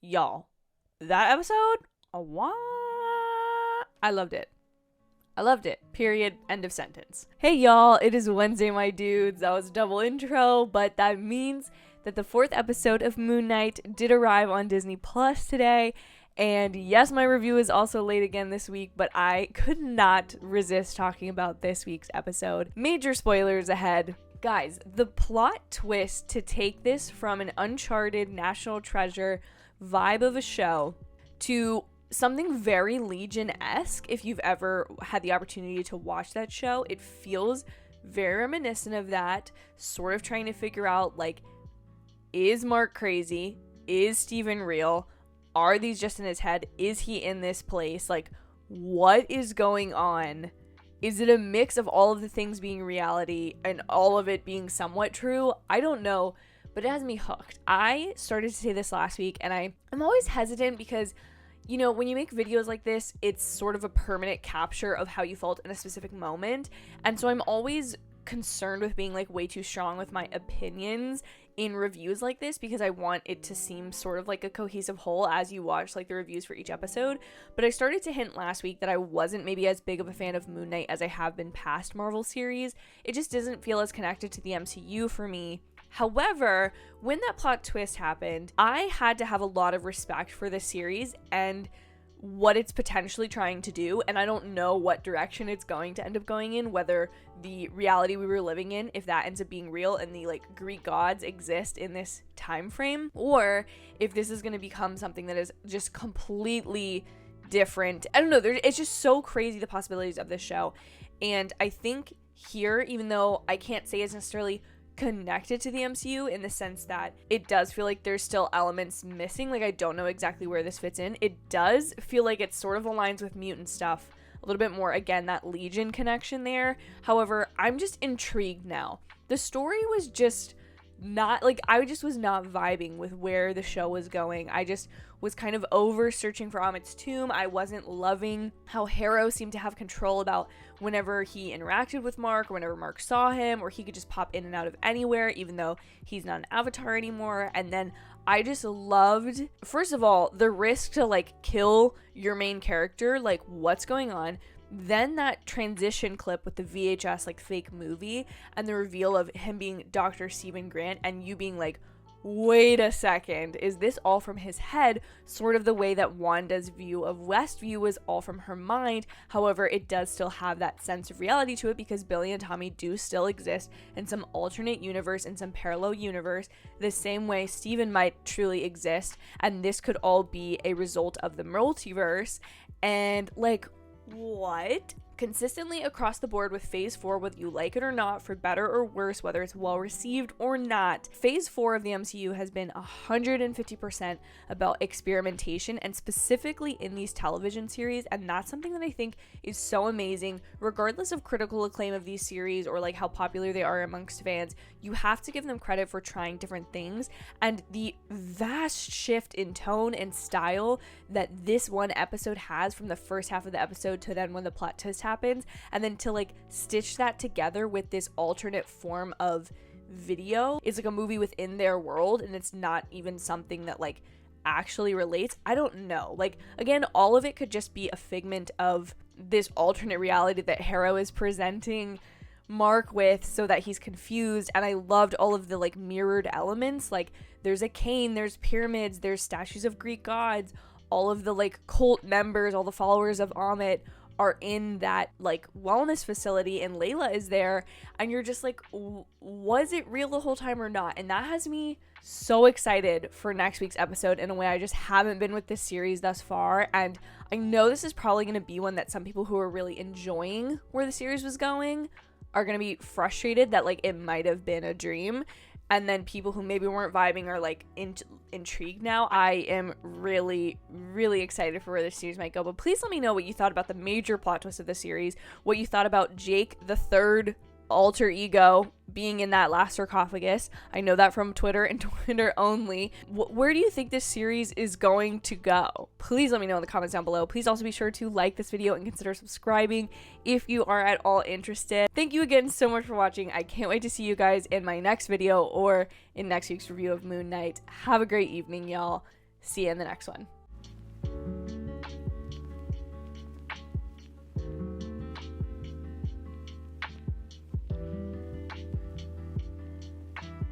y'all, that episode, what? I loved it. I loved it. Period. End of sentence. Hey y'all, it is Wednesday, my dudes. That was a double intro, but that means that the 4th episode of Moon Knight did arrive on Disney Plus today. And yes, my review is also late again this week, but I could not resist talking about this week's episode. Major spoilers ahead. Guys, the plot twist to take this from an Uncharted National Treasure vibe of a show to something very Legion-esque. If you've ever had the opportunity to watch that show, it feels very reminiscent of that, sort of trying to figure out, like, is Marc crazy? Is Steven real? Are these just in his head? Is he in this place? Like, what is going on? Is it a mix of all of the things being reality and all of it being somewhat true? I don't know, but it has me hooked. I started to say this last week, and I'm always hesitant because, you know, when you make videos like this, it's sort of a permanent capture of how you felt in a specific moment. And so I'm always concerned with being like way too strong with my opinions in reviews like this because I want it to seem sort of like a cohesive whole as you watch like the reviews for each episode. But I started to hint last week that I wasn't maybe as big of a fan of Moon Knight as I have been past Marvel series. It just doesn't feel as connected to the MCU for me. However, when that plot twist happened, I had to have a lot of respect for the series and what it's potentially trying to do, and I don't know what direction it's going to end up going in, whether the reality we were living in, if that ends up being real and the like Greek gods exist in this time frame, or if this is going to become something that is just completely different. I don't know, it's just so crazy the possibilities of this show. And I think here, even though I can't say it's necessarily connected to the MCU in the sense that it does feel like there's still elements missing, like I don't know exactly where this fits in, it does feel like it sort of aligns with mutant stuff a little bit more, again, that Legion connection there. However, I'm just intrigued now. The story was just not, like, I just was not vibing with where the show was going. I just was kind of over searching for Amit's tomb. I wasn't loving how Harrow seemed to have control about whenever he interacted with Marc or whenever Marc saw him, or he could just pop in and out of anywhere even though he's not an avatar anymore. And then I just loved, first of all, the risk to like kill your main character, like what's going on. Then that transition clip with the VHS like fake movie and the reveal of him being Dr. Stephen Grant and you being like, wait a second, is this all from his head? Sort of the way that Wanda's view of Westview was all from her mind. However, it does still have that sense of reality to it because Billy and Tommy do still exist in some alternate universe, in some parallel universe, the same way Steven might truly exist. And this could all be a result of the multiverse. And like, what? Consistently across the board with Phase 4, whether you like it or not, for better or worse, whether it's well received or not, Phase 4 of the MCU has been 150% about experimentation, and specifically in these television series, and that's something that I think is so amazing. Regardless of critical acclaim of these series or like how popular they are amongst fans, you have to give them credit for trying different things, and the vast shift in tone and style that this one episode has from the first half of the episode to then when the plot twist happens, and then to like stitch that together with this alternate form of video. It's like a movie within their world, and it's not even something that like actually relates. I don't know, like, again, all of it could just be a figment of this alternate reality that Harrow is presenting Marc with so that he's confused. And I loved all of the like mirrored elements, like there's a cane, there's pyramids, there's statues of Greek gods, all of the like cult members, all the followers of Amit are in that like wellness facility, and Layla is there, and you're just like, was it real the whole time or not? And that has me so excited for next week's episode in a way I just haven't been with this series thus far. And I know this is probably going to be one that some people who are really enjoying where the series was going are going to be frustrated that like it might have been a dream, and then people who maybe weren't vibing are like intrigued now. I am really, really excited for where this series might go. But please let me know what you thought about the major plot twist of the series, what you thought about Jake the third alter ego being in that last sarcophagus. I know that from Twitter and Twitter only. Where do you think this series is going to go? Please let me know in the comments down below. Please also be sure to like this video and consider subscribing if you are at all interested. Thank you again so much for watching. I can't wait to see you guys in my next video or in next week's review of Moon Knight. Have a great evening, y'all. See you in the next one.